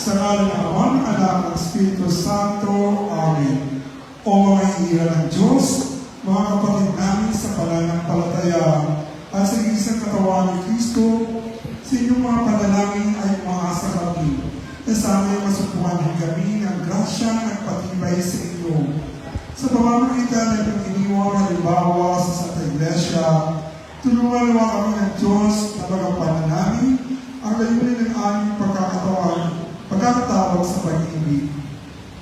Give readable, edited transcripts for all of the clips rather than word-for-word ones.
Sa ngalan ng Ama, ng Anak, ng Espiritu Santo. Amen. O mga hihira ng Diyos, mga kapatid namin sa pananampalataya at sa isang katawan ni Kristo, sa inyong mga panalangin ay umaasa kami na sa aming masupuhan kami ng grasya nagpatibay sa inyo. Sa pamamagitan ng pag-iniwang halimbawa sa Santa Iglesia, tulungan nawa kami ng Diyos na magampanan namin ang layunin ng aming pagkakatawag sa pag-ibig.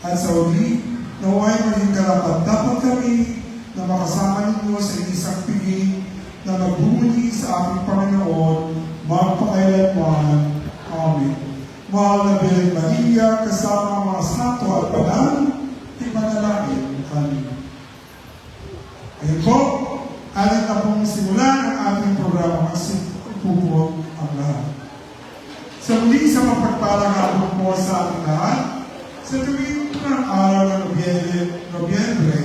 At sa uli, naway maging karapat-dapat kami na makasama ninyo sa isang piging na magbumuli sa aming Panginoon magpakailanman. Amen. Mahal na Birhen Maria, kasama ang mga santo at banal, ipanalangin kami. Ngayon po, alit na pong simulan ang ating programa Magsipupog ang lahat. Sa muli sa mapagpalang hapon po sa ating lahat, sa tuwing ng araw ng Nobyembre,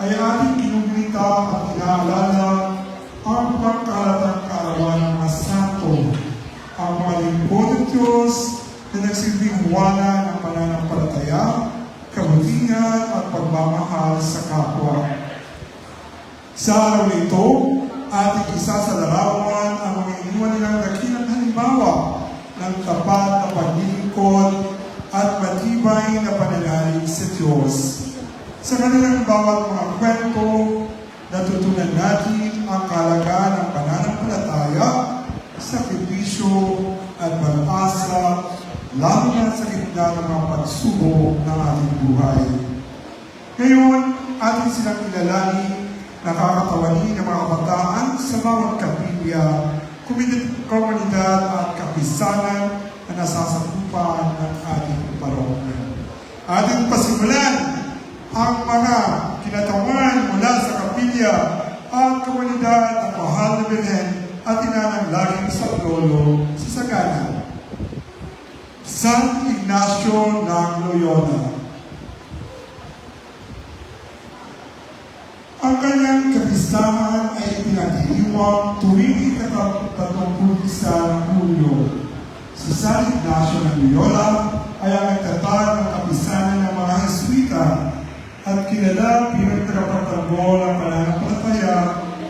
ay ating kinugunita at inaalala ang pagkalatang kaarawan ng mga santo, ang mga lingkod ng Diyos na nagsilbing wala ng pananampalataya, kabutihan at pagmamahal sa kapwa. Sa araw na ito, ating isa sa larawan ang mga iniwan nilang dakilang halimbawa ng tapat na paglilingkod at matibay na pananalig sa Diyos. Sa kanilang bawat mga kwento, natutunan natin ang kahalagaan ng pananampalataya, sakripisyo at pag-asa, lalo na sa gitna ng mga pagsubok ng ating buhay. Ngayon, ating silang ilalani, nakakatawanin ng mga kabataan sa bawat kapilya, komunidad at kapisanan na nasasakupan ng ating parokya. Ating pasimulan ang mga kinatawan mula sa kapilya at komunidad ng mahal na Birhen at inanang laging sa lolo sa Sagana. San Ignacio ng Loyola. Ang kanyang kapistahan ay pinagdiriwang tuwing ika-31 ng Hulyo. Si San Ignacio ng Loyola ay ang nagtatag ng kapistahan ng mga Jesuita at kilala bilang tagapagtanggol ng pananampalataya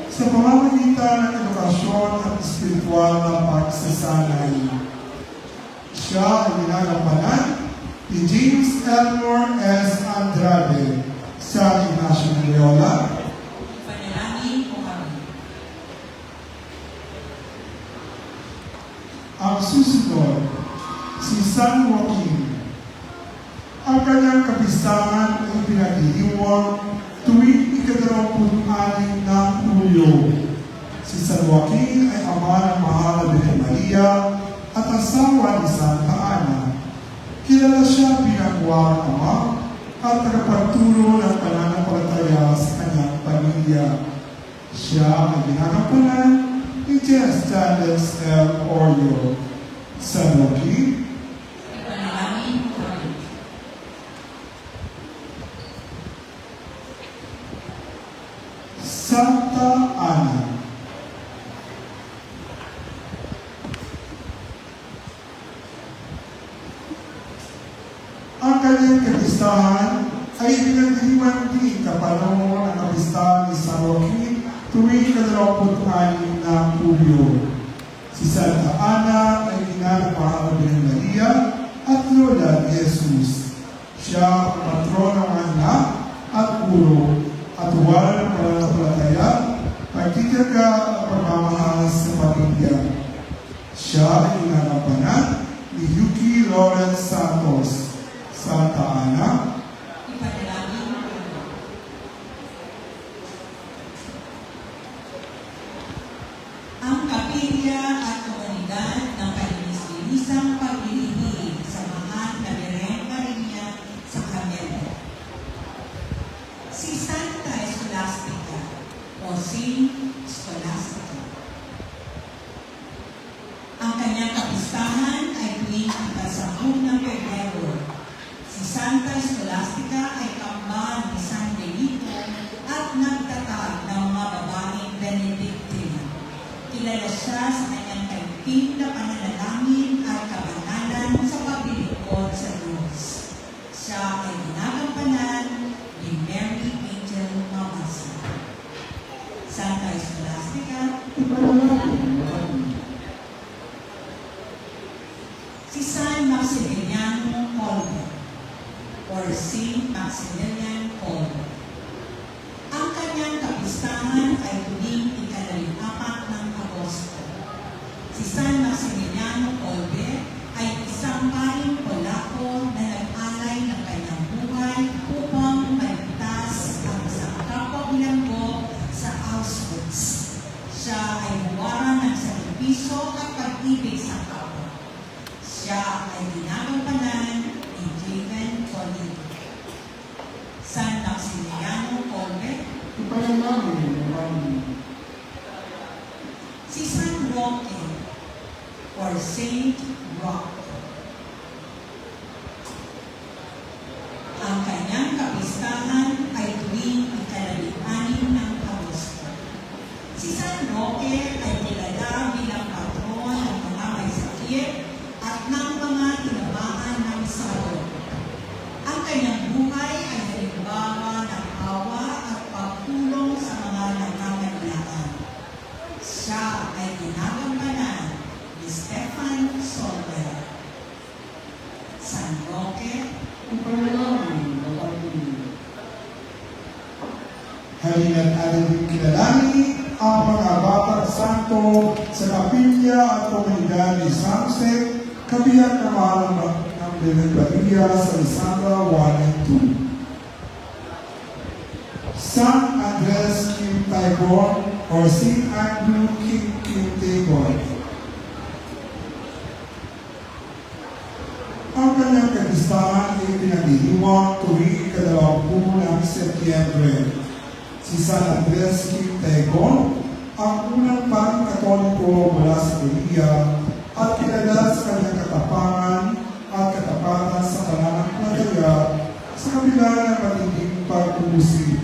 sa pamamagitan ng edukasyon at espiritual na pagsasanay. Siya ay ginagampanan ni James Elmore S. Andrade, San Ignacio ng Loyola. Panalangin po kami. Ang susunod, si San Joaquin. Ang kanyang kapistahan ay pinagdiriwang tuwing ika-26 ng Hulyo. Si San Joaquin ay ama ng mahal na Birhen Maria at asawa ni Santa Ana. Kilala siya bilang warang ama at tagapagturo ng pananampalataya sa kanyang pamilya. Siya ay ginagampanan ni Stanis L. Orio. San Joaquin. Panalangin po kami. Santa Ana. Ang kanyang kapistahan ay pinagdiriwang din kapanahon ang kapistahan ni San Joaquin tuwing ika-26 ng Hulyo. Si Santa Ana ay ina ng mahal na Birhen Maria at lola ni Jesus. Siya ang patron ng anak at guro at wala ng pananampalataya, pagtitiyaga at pagmamahal sa pamilya. Siya ay ginagampanan ni Yuki Lawrence Santos. Santa Ana. Ipanalangin po kami. Ang kapilya at komunidad ng kalinis-linisang paglilingig sa mahal na Birhen Maria sa Carmelo. Si Santa Escolastica o Saint Scholastica. Ang kanyang kapistahan ay tuwing ika-10 ng Pebrero. Si Santa Escolastica ay kambal ni San Benito at nagtatag ng mga babaeng Benedictine. Kilala siya sa kanyang kaigting na pananalangin at kabanalan sa paglilingkod Saint Maximilian Kolbe. Ang kanyang kapistahan ay tuwing ika-4 ng Agosto. Si San Maximiliano Kolbe ay isang paring Polako na nag-alay ng kanyang buhay upang maligtas ang isang kapwa bilanggo sa Auschwitz. Siya ay huwaran ng sakripisyo at pag-ibig sa kapwa. Siya ay ginagampanan ni Clement Colin. San Maximiliano Kolbe. Si San Roque or Saint Roque. Ang kanyang kapistahan ay tuwing ika-6 ng Agosto. Si San Roque ay kilala bilang patron ng mga may sakit at ng mga tinamaan ng salo. Ang kanyang buhay ay halimbawa ng awa at pagtulong sa mga nangangailangan. Siya ay ginagampanan ni Stefan Solver. San Roque. Halina't ating din kilalanin ang mga batang santo sa kapilya at komunidad ni San Jose, kabiyak ng mahal ng Beneparia sa Lisandra 1 and 2. San Andres Kim Tabor or St. Andrew Kim Tabor. Ang kanyang kapistahan ay pinagdidiwang tuwing ika-20 ng Setyembre. Si San Andres Kim Tabor, ang unang paring Katoliko mula sa Korea at kilala sa kanyang katapangan at katapatan sa pananampalataya sa kabila ng matinding pag-uusig.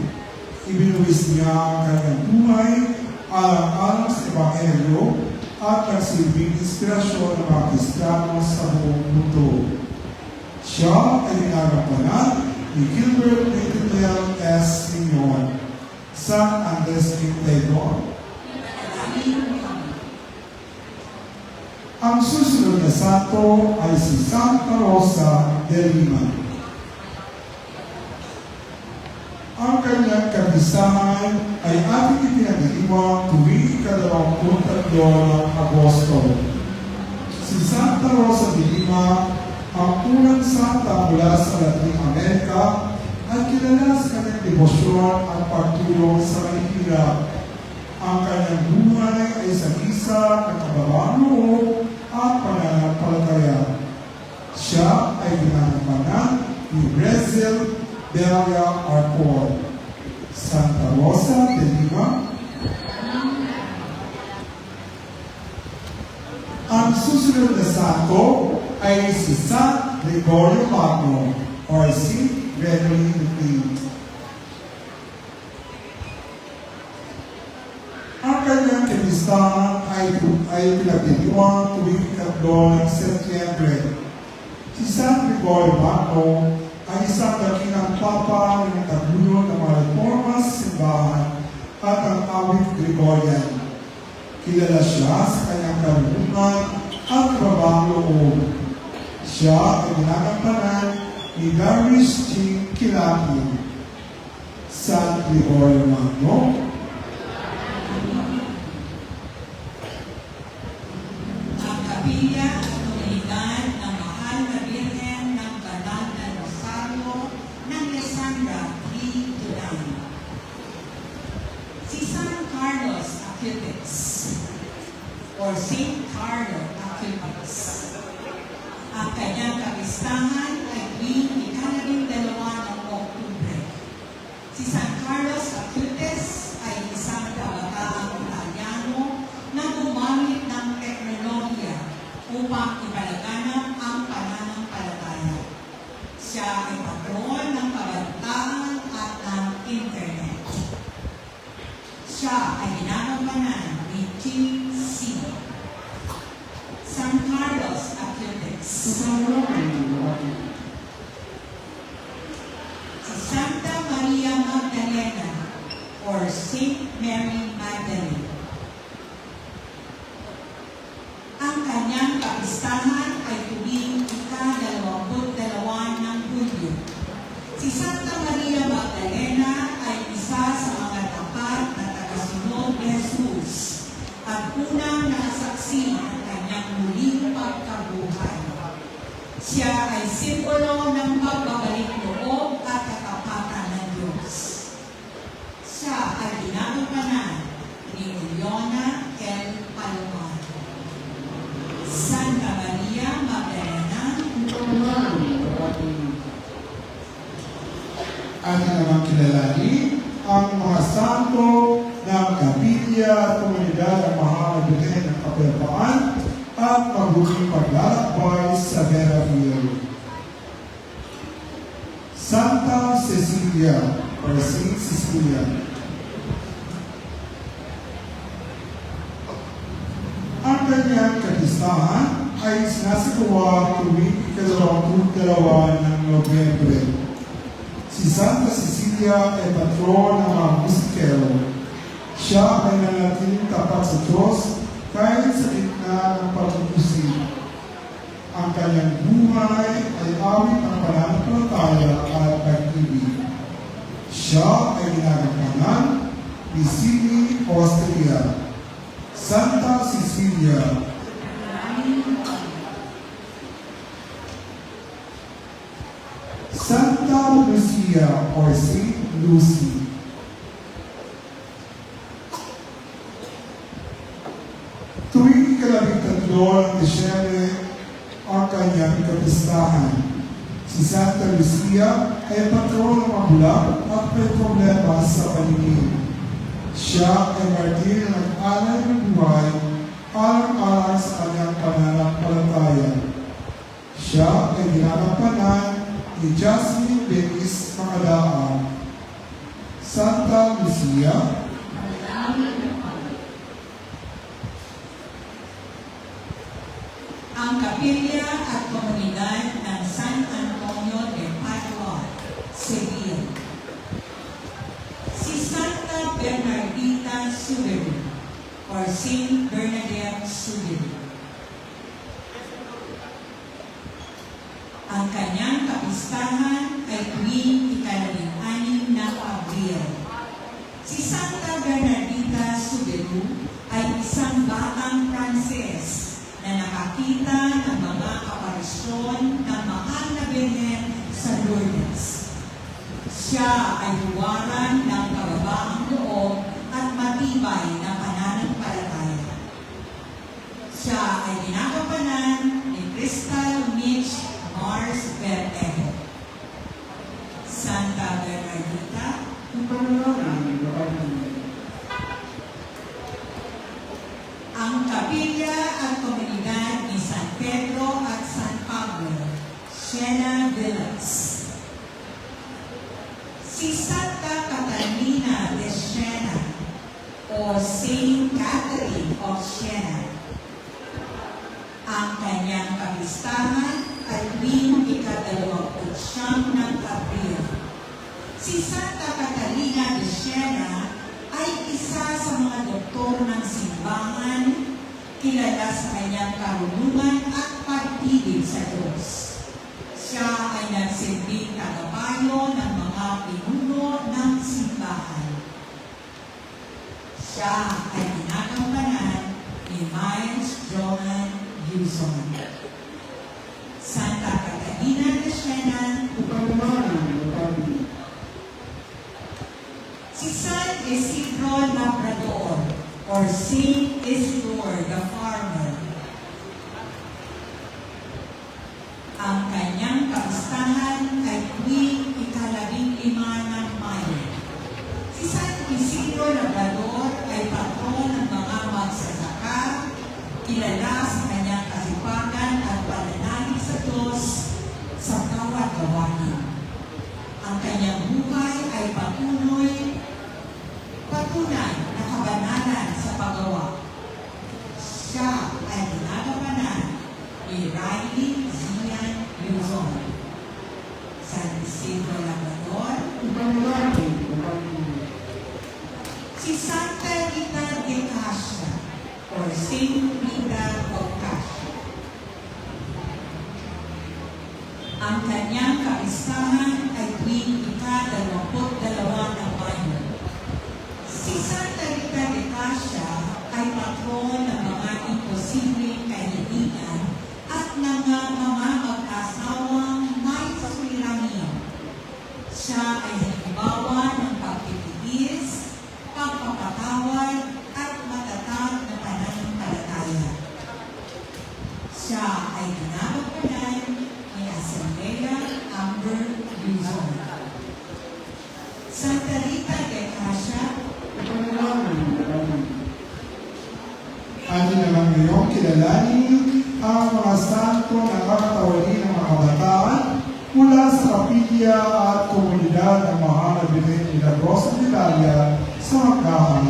Ibinuwis niya ang kanyang buhay alang-alang sa Ebanghelyo at nagsilbing inspirasyon ng mga Kristiyano sa buong mundo. Siya ay ginagampanan ni Gilbert Nightingale S. Simeon, San Andres Kim Tabor. Ang susunod na santo ay si Santa Rosa de Lima. Ang kanyang kapistahan ay ating ipinagdidiwang tuwing ika-23 ng Agosto. Si Santa Rosa de Lima, ang unang santa mula sa Latin America, at kilala sa kanyang debosyon at pagtulong sa mahihirap. Ang kanyang buhay ay isa-isa ng kababaan loob at pananampalataya. Siya ay ginagampanan ni Brazil Belia Arcor. Santa Rosa de Lima. Ang susunod na santo ay si San Gregorio Magno or St. Gregory the Great. Ang kanyang kapistahan ay pinagdidiwang tuwing ika-3 ng Setyembre. Si San Gregorio Magno ay isang dakilang papa ng taglulo ng mga reforma sa simbahan at ang awit Gregorian. Kilala siya sa kanyang karunungan at kababang loob. Siya ay ginagampanan ni Darius G. Kilaki. San Gregorio Magno. Ang kapilya at komunidad ng mahal na Birhen ng Banal na Rosario ng Lisandra 3-9. Si San Carlos Acutis or Saint Carlo Acutis. Ang kanyang kapistahan ay tuwing ika-12 ng Oktubre. Si San Carlos Acutis ay isang kabataang Italiano na gumamit ng teknolohiya upang ipalaganap ang pananampalataya. Siya ay patron ng kabataan at ng internet. Siya ay ginagampanan ni King C. San Carlos Acutis. Si Santa Maria Magdalena or Saint Mary Magdalene. Ang kanyang kapistahan ay tuwing ika-22 ng Hulyo. simbolo ng pagbabalik loob at katapatan ng Diyos. Siya ay ginagampanan ni Juliana L. Palomar. Santa Maria Magdalena, Atin namang kilalanin ang mga santo ng kapilya at komunidad ng Mahal-Birhen ng Kapayapaan at mabuting paglalakbay sa Veracruz. Santa Cecilia or Saint Cecilia. Ang kanyang kapistahan ay sinasagawa tuwing ika-22 ng Nobyembre. Si Santa Cecilia ay patron ng mga musikero. Siya ay nanatiling tapat sa Diyos kahit sa gitna ng pagpupusik. Ang kanyang buhay ay awit ng pananampalataya at pag-ibig. Siya ay ginagampanan ni Sidney Austria. Santa Cecilia. Santa Lucia or Saint Lucy. Tuwing ika-13 ng Disyembre ang kanyang kapistahan. Si Santa Lucia ay patron ng mabulag at may problema sa paningin. Siya ay martir na nag-alay ng buhay alang-alang sa kanyang pananampalataya. Siya ay ginagampanan ni Jasmine Benis Makadaan. Santa Lucia. ang kapilya at komunidad ng San Antonio de Padua, Sevilla. Si Santa Bernardita Suberu or Saint Bernadette Suberu. Ang kanyang kapistahan ay tuwing ika-16 ng Abril. Si Santa Bernardita Suberu ay isang batang Pranses na nakakita ng mga aparisyon ng mahal na Birhen sa Lourdes. Siya ay huwaran ng kababaang loob at matibay na pananampalataya. Siya ay ginagampanan ni Crystal Mitch Mars Bertejo. Santa Bernardita, ang kapilya at komunidad ni San Pedro at San Pablo, Siena Villas. Si Santa Catalina de Siena o Saint Catherine of Siena. Ang kanyang kapistahan ay tuwing ika-29 ng Abril. Si Santa Catalina de Siena ay isa sa mga doktor ng simbahan, kilala sa kanyang karunungan at pag-ibig sa Diyos. Siya ay nagsilbing tagapayo ng mga pinuno ng simbahan. Siya ay ginagampanan ni Miles Johan Gilson. Santa Catalina de Siena, si San Isidro Labrador or Saint Isidore the Farmer. Ang kanyang kapistahan ay tuwing ika-15 ng Mayo. Si San Isidro Labrador ay patron ng mga magsasaka, kilala sa kanyang kasipagan at pananalig sa Diyos sa bawat gawain. Ang kanyang buhay ay patunay na kabanalan sa paggawa. Siya ay ginagampanan ni Riley Zian Luzon. San Isidro Labrador, si Santa Rita de Cassia or Saint Rita of Cassia. Ang kanyang kapistahan ay tuwing ika-22 ng Mayo. Si Santa Rita de Cassia ay patron ng mga imposibleng kahilingan at ng mga mag-asawang kilalanin ang mga santo na kakatawalin ng mga kabataan mula sa kapilya at komunidad ng mahal na Birhen ni Rosa de Dalia sa Magkahan.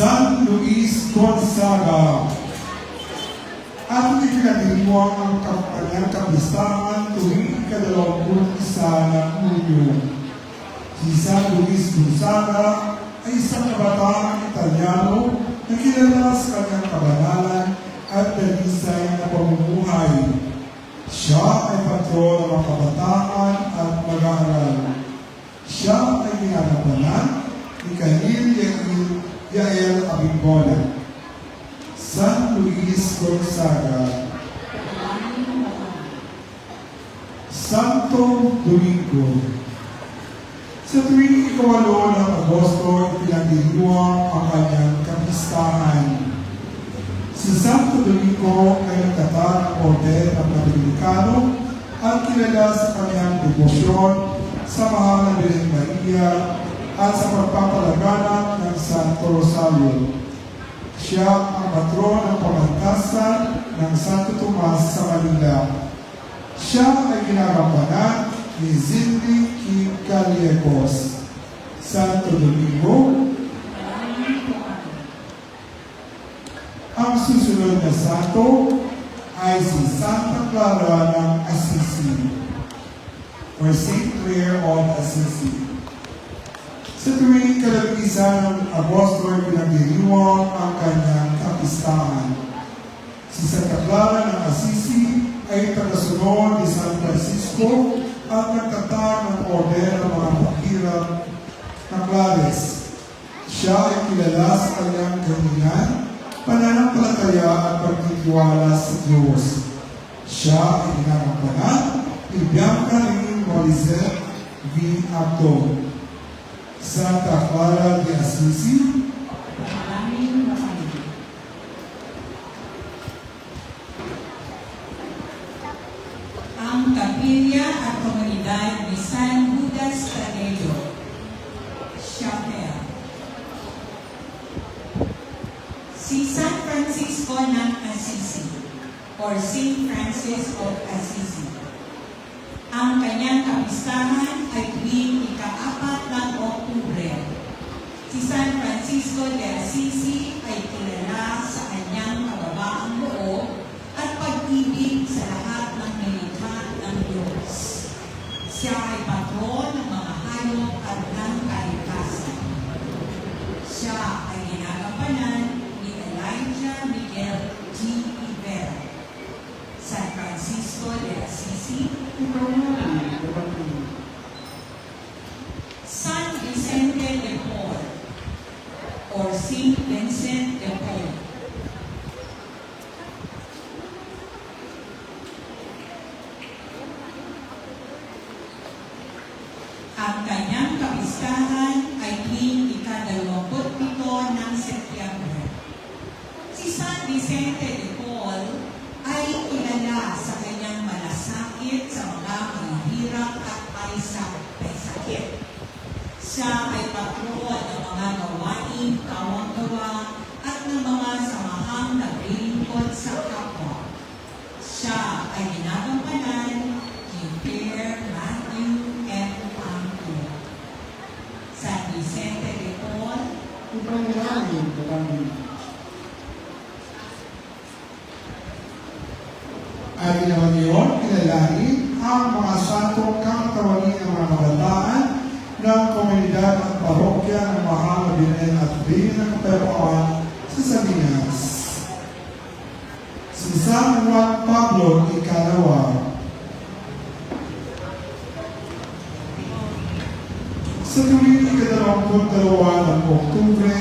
San Luis Gonzaga. At ipinagdiwang ang kanyang kapistahan tuwing ika-21 ng Hulyo. Si San Luis Gonzaga ay isang kabataang Italyano na kilala sa kanyang kabanalan at dalisay na pamumuhay. Siya ay patron ng mga kabataan at mag-aaral. Siya ay ginagampanan ni Camille Yael Abimbola. San Luis Gonzaga. Santo Domingo. Sa tuwing ika-8 ng Agosto, ipinagdiwang ang kanyang kapistahan. Si Santo Domingo ay nagtatag ng orden ng Dominikano at kilala sa kanyang debosyon sa mahal na Birhen Maria at sa pagpapalaganap ng Santo Rosario. Siya ang patron ng pamantasan ng Santo Tomas sa Manila. Siya ay ginagampanan ni Zindli Kim Callecos. Santo Domingo. Ang susunod na santo ay si Santa Clara ng Assisi or Saint Clare of Assisi. Sa tuwing kalagisa ng Agosto ay pinagdiriwang ang kanyang kapistahan. Si Santa Clara ng Assisi ay tagasunod ni San Francisco at nagtatag ng order ng mga paghirap na Clares. Siya ay kilala sa kanyang galingan, pananampalataya at pagtitiwala sa Diyos. Siya ay ginagampanan ni Bianca Lynn Morizet V. Abdo. Santa Clara de Assisi. Ang kapilya at komunidad ni San Judas Tadeo. Chapel. Si San Francisco ng Assisi or Saint Francis of Assisi. Ang kanyang kapistahan ay tuwing ika-4 ng Oktubre. Si San Francisco de Assisi ay kilala sa kanyang kababaang loob at pag-ibig sa lahat ng nilikha ng Diyos. Siya ay patron ng mga hayop at ng kalikasan. Siya ay ginagampanan ni Elijah Miguel G. Rivera. San Francisco de Assisi. San Vicente de Paul or Saint Vincent de Paul. Ang kanyang kapistahan ay tuwing ika-27 ng Setyembre. Si San Vicente de Paul ay kilala sa kanyang malasakit sa mga mahirap at may sakit. Siya ay patron ng mga gawain kawang-gawa at ng mga samahang naglilingkod sa kapwa. Siya ay ginagampanan ni Pierre Matthew M. Angelo. San Vicente de Paul. At ginawa niyon, kilalanin ang mga santong kakatawalin ng mga kabataan ng komunidad at parokya ng mahal na Birhen at Birhen ng Kapayapaan sa Salinas. Si San Juan Pablo Ikalawa. Sa tuwing ika-22 ng Oktubre,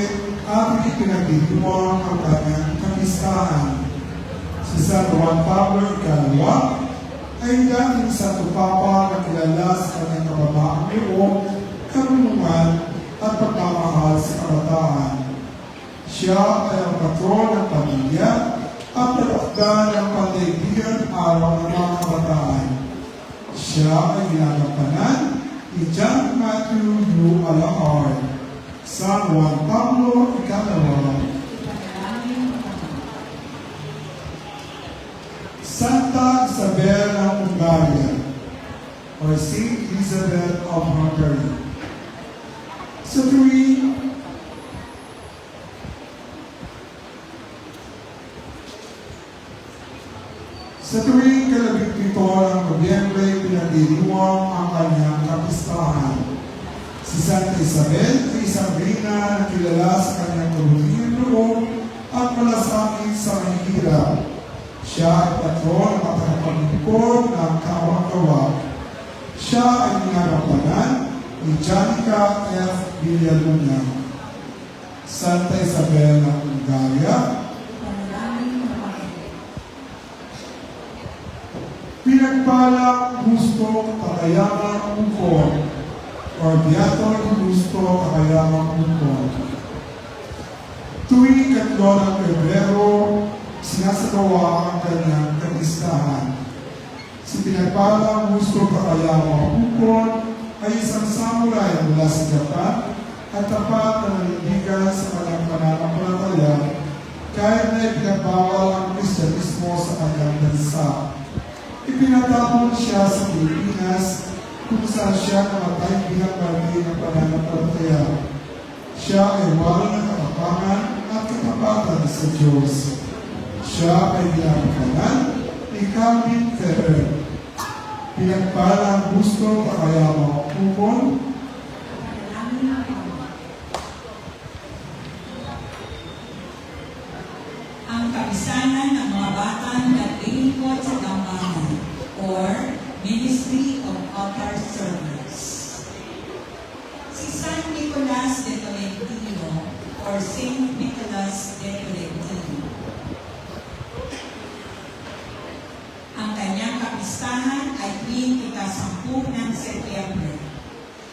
at ipinagdidiwang ang kanyang kapistahan. Si San Juan Pablo Ikalawa ay dating Santo Papa na kilala sa kanyang kababaang loob, karunungan at pagmamahal sa kabataan. Siya ay ang patron ng pamilya at patakda ng pandaigdigan araw ng mga kabataan. Siya ay ginagampanan ni John Matthew U. Alahar. San Juan Pablo Ikalawa. or Saint Elizabeth of Hungary. Sa tuwing kalabit-pito ng Nobyembre, pinagdiriwang ang kanyang kapistahan. Si Santa Isabel ay isang reyna na kilala sa kanyang mabuting loob at malasakit sa mahihirap. Siya ay patron at tagapaglingkod ng kawang-gawa. Siya ay ginagampanan ni Janica F. Villaluna. Santa Isabel ng Bulgaria, pinagpala gusto kakayamang ukol or Beato gusto kakayamang ukol. Tuwing 3 ng Pebrero, sinasagawa ang kanyang kapistahan. Si pinagpala gusto kakayamang ukol ay isang samurai mula sa Japan at tapat na nanindigan sa kanyang pananampalataya kahit na ipinagbawal ang Kristyanismo sa kanyang bansa. Ipinatapon siya sa Pilipinas kung saan siya namatay bilang parte ng pananampalataya. Siya ay wala ng katapangan at katapatan sa Diyos. Siya ay ginagampanan ni Calvin Ferrer. Pinagpala ang gusto kakayamang ukol. Ang kapisanan ng mga batang naglilingkod sa gambanan or Ministry of Altar Service. Si San Nicolas de Tolentino or Saint Nicolas de Tolentino. Ang kanyang kapistahan ay tuwing ika-10 ng Setyembre.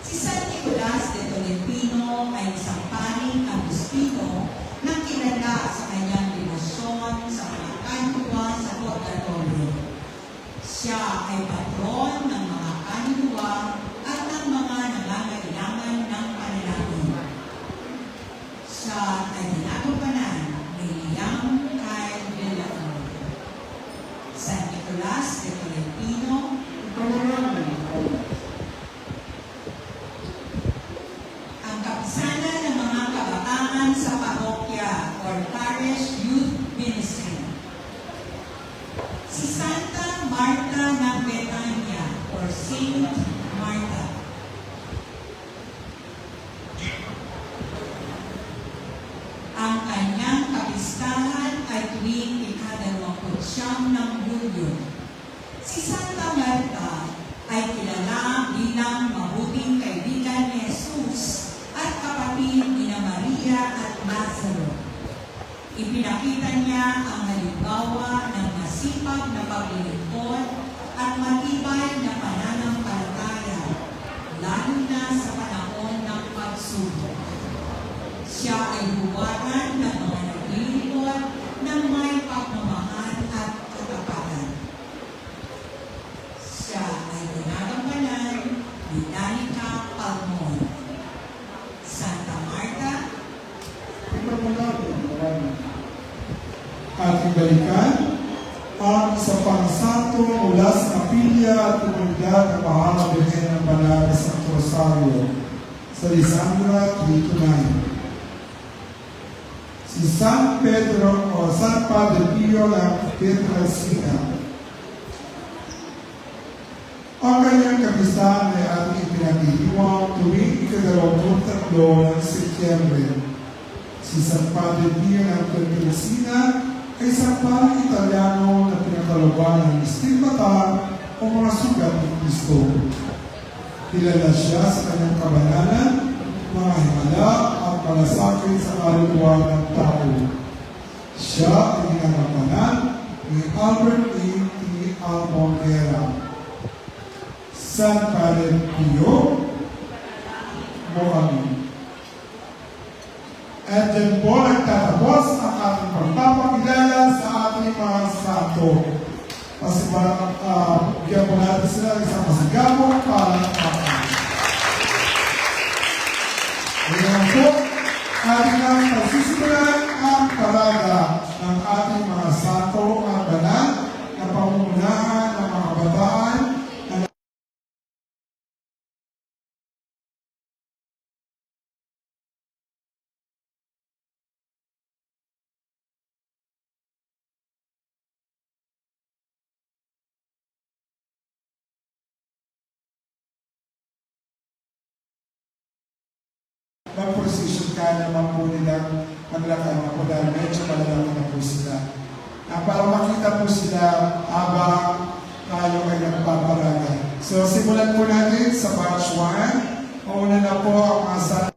Si San Nicolas de Tolentino ay isang paring Agustino na kilala sa kanyang denosyon sa mga kanluwa sa purgatorio. Siya ay patron ng mga kanluwa at ng mga nangangailangan ng panalangin. Siya ay ginagampanan ni Liang Kyle Villanueva. San Nicolas de Tolentino, ang kapisanan ng mga kabataan sa parokya or parish youth ministry. Si Santa Marta ng Betania or Saint Marta. Ang kanyang kapistahan ay tuwing ika-29 ng Hulyo. Si Santa Marta ay kilala bilang mabuting kaibigan ni Jesus at kapatid ni Maria at Lazaro. Ipinakita niya ang halimbawa ng masipag na paglilingkod at matibay na pananampalataya, lalo na sa panahon ng pagsubok. Siya ay huwaran ng mga naglilingkod ng may pagmamahal at katapatan. Siya ay ginagampanan ni Danica Palmon. Santa Marta, Ating balikan ang isa pang santo mula sa kapilya at komunidad ng Mahalang Birhen ng Banal na Santo Rosario sa Lisandra, 329. Si San Pedro o San Padre Pio ng Pietrelcina. Ang kanyang kapistahan ay ating ipinagdiriwang tuwing ika-23 ng Setyembre. Si San Padre Pio ng Pietrelcina ay isang parang Italiano na pinakalawa ng stigmata o mga sugat ni Kristo. Kilala siya sa kanyang kabanalan, mga himala at malasakit sa kaluluwa ng tao. Siya ay ginagampanan ni Albert A. T. Almonguera. San Padre Pio, Mohamed. At dyan po nagtatapos ang ating pagpapakilala sa ating mga santo. Kasi bigyan po natin sila isang masigabong palakpakan. Ngayon po, ating ang pagsisimulan ang parada ng ating mga santo at banal na pamumunahan ng mga bataan mag-position ka naman po nilang maglakad na po dahil medyo malalaki na po sila. Para makita po sila habang tayo ay nagpaparaga. So simulan po natin sa batch 1. Una na po ang mga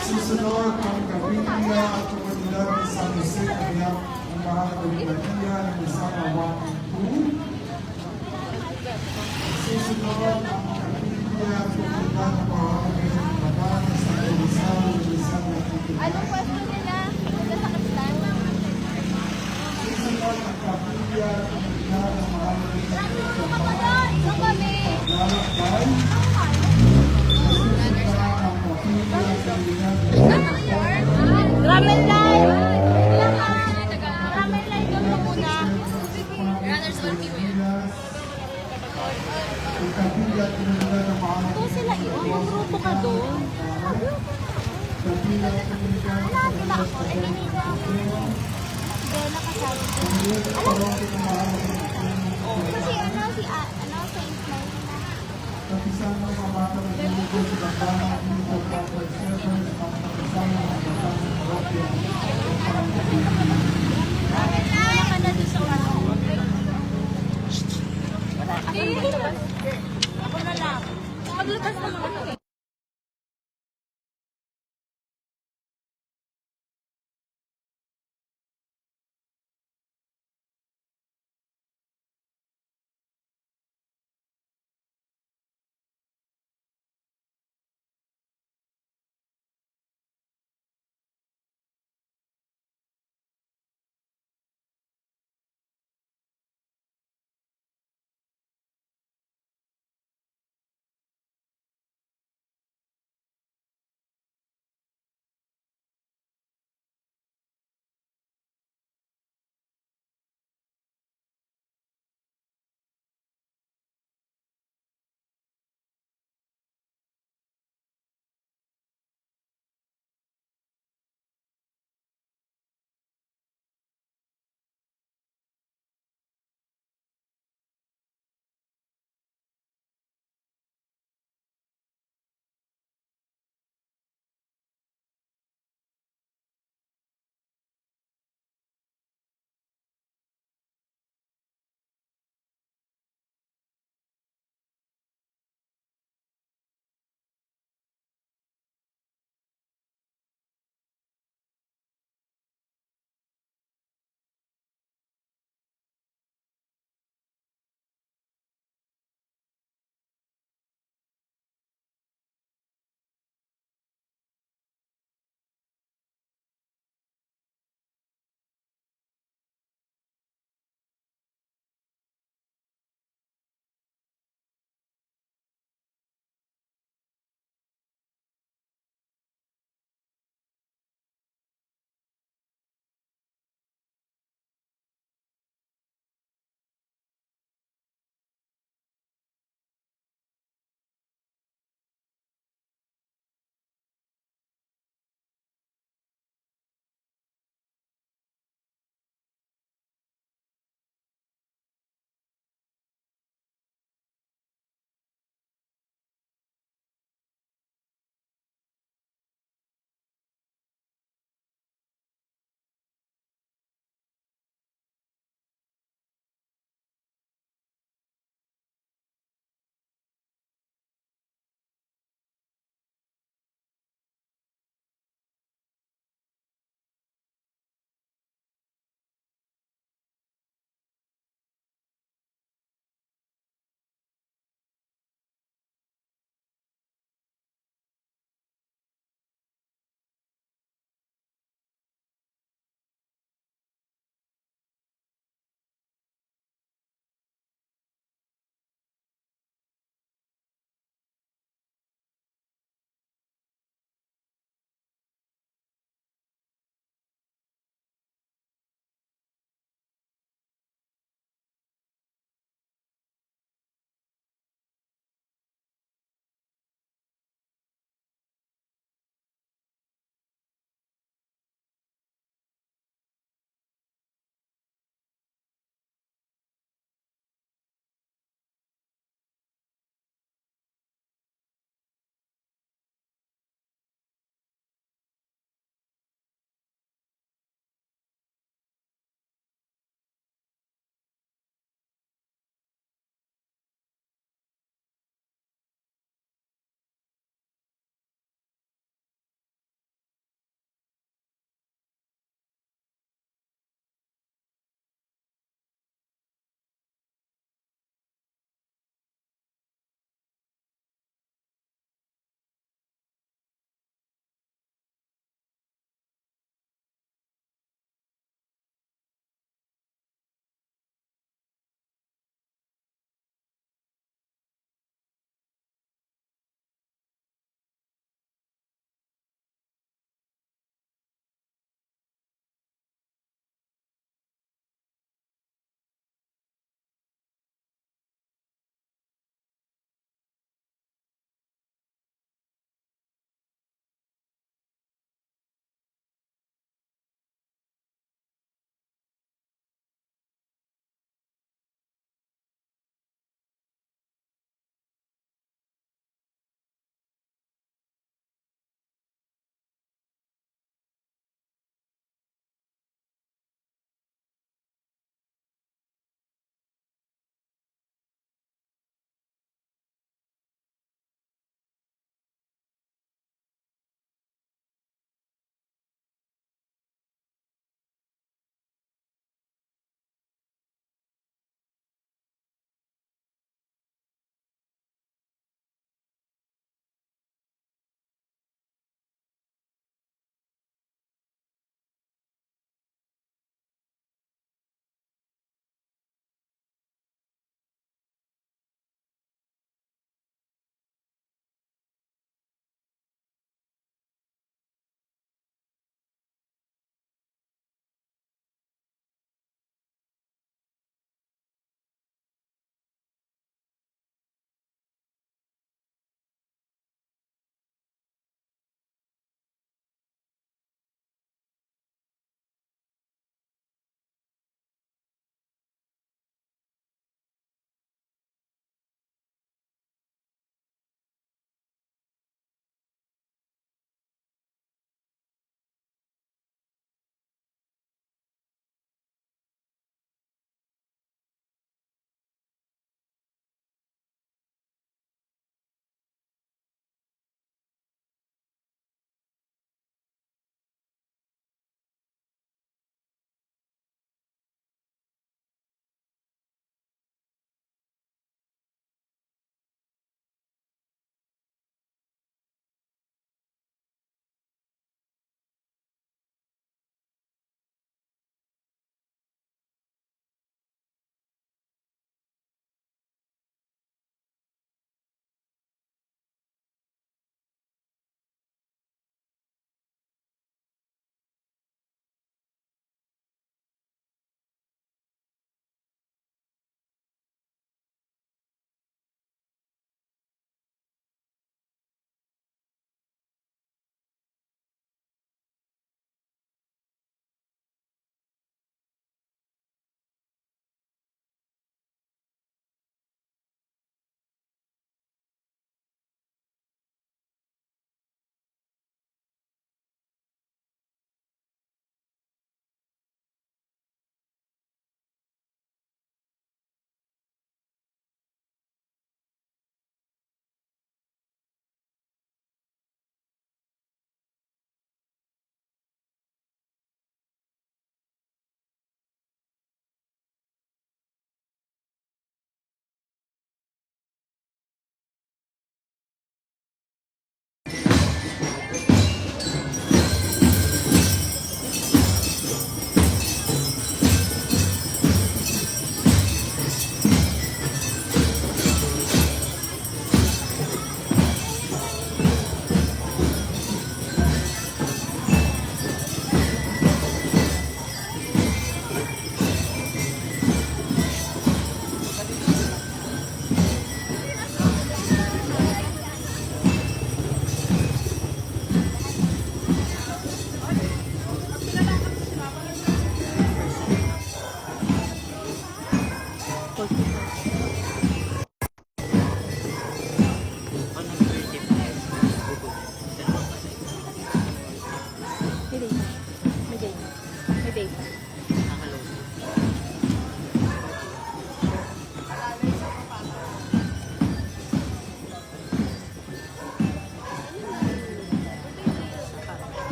susunod ang Gaviria at komunidad ng San Jose Maria ng Mahal Maria ng Isama 1 and 2. Susunod ang Gaviria at komunidad ng Mahal Maria ng Mahal ng San Jose ng Isama 2. Anong pwesto nila? Punta sa kapitan? Susunod ang Gaviria at komunidad ng Mahal Maria ng Mahal Isang kami. Lalakbay. Ramen line! Ramen line doon mo muna. Runners on TV. Ito sila iwan. Magrupo ka doon. Hanapin na ako. Bella kasali ko. Kasi Saint Mary na. Kapisang mga bata na nalugod sa bangkana at mga pagpapagservan at mga kapisang mga bata ng Rapia. Wala ka na doon sa ano. Ako na lang. Maglutas na mga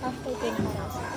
After 20 hours.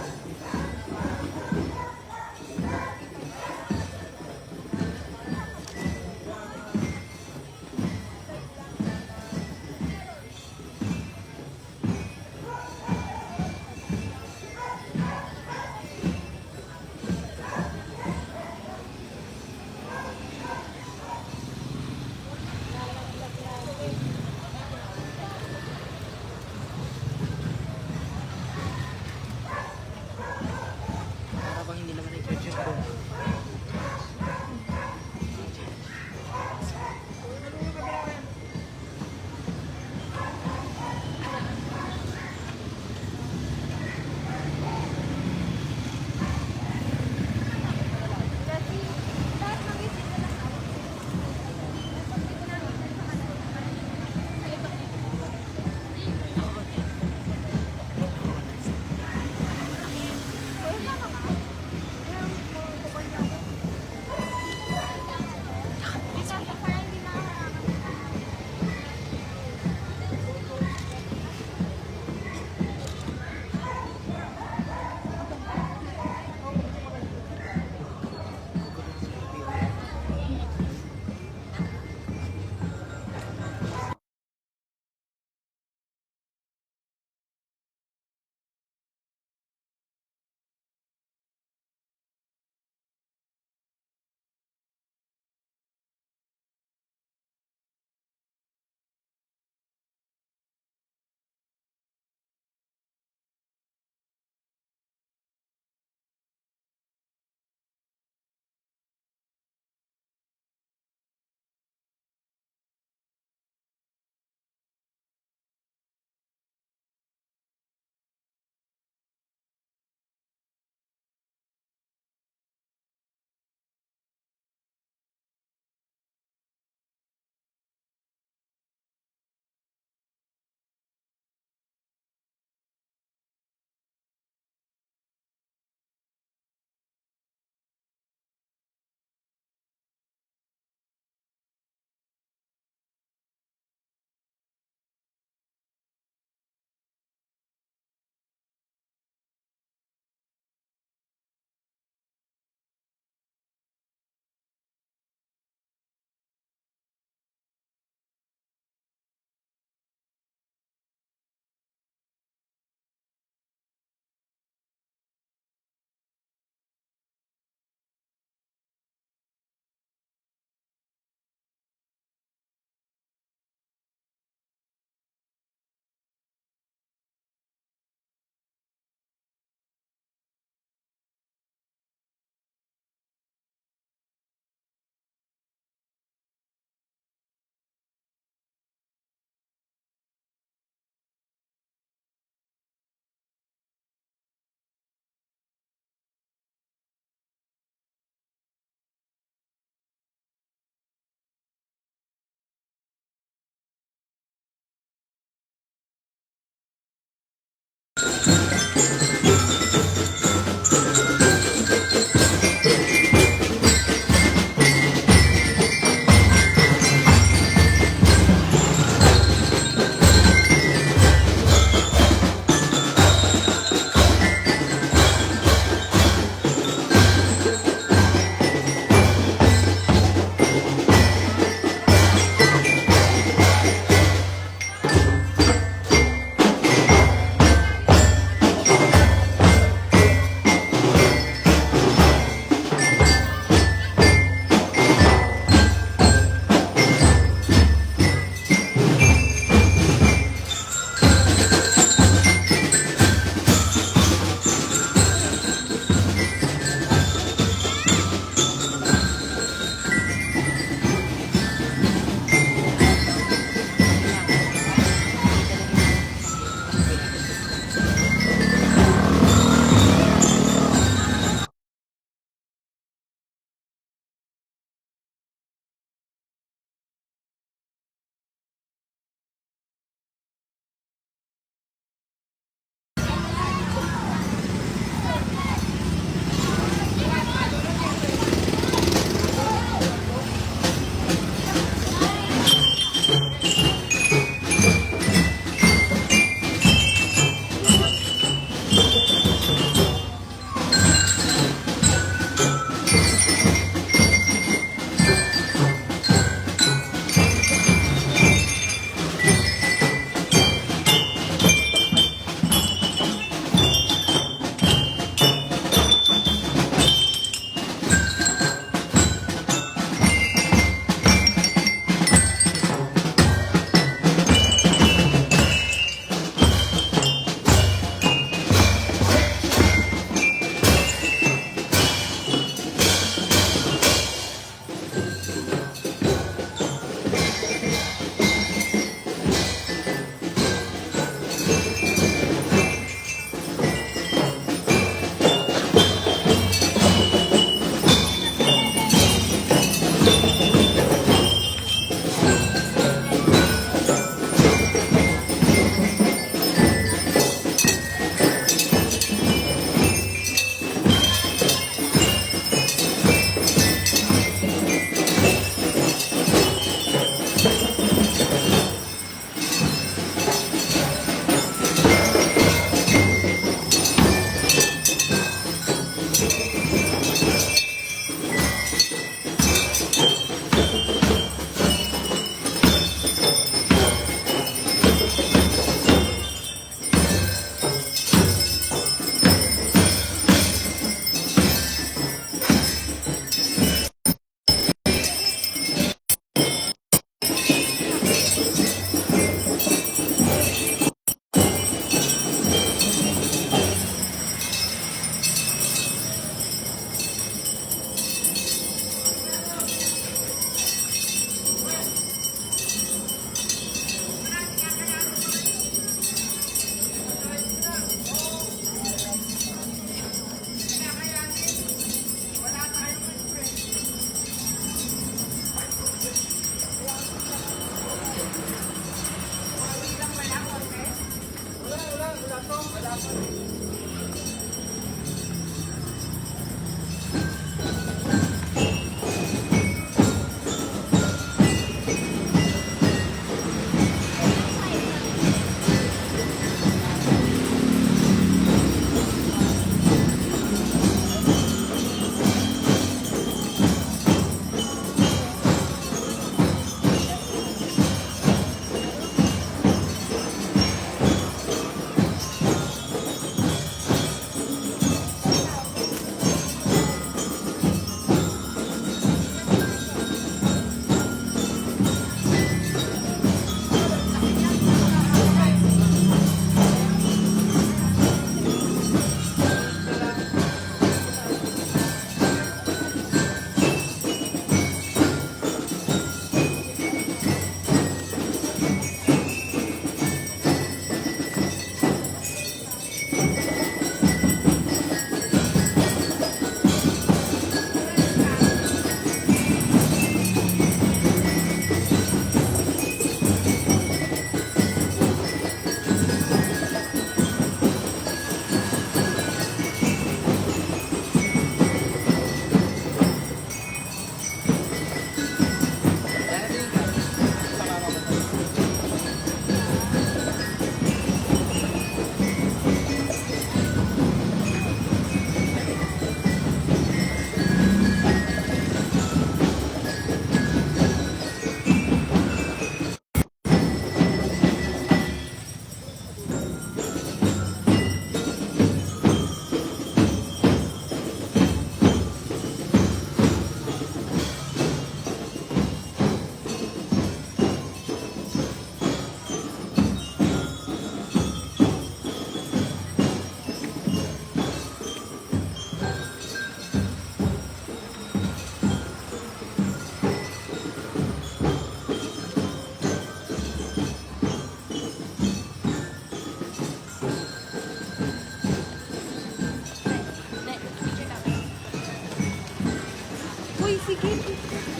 Uy, sige.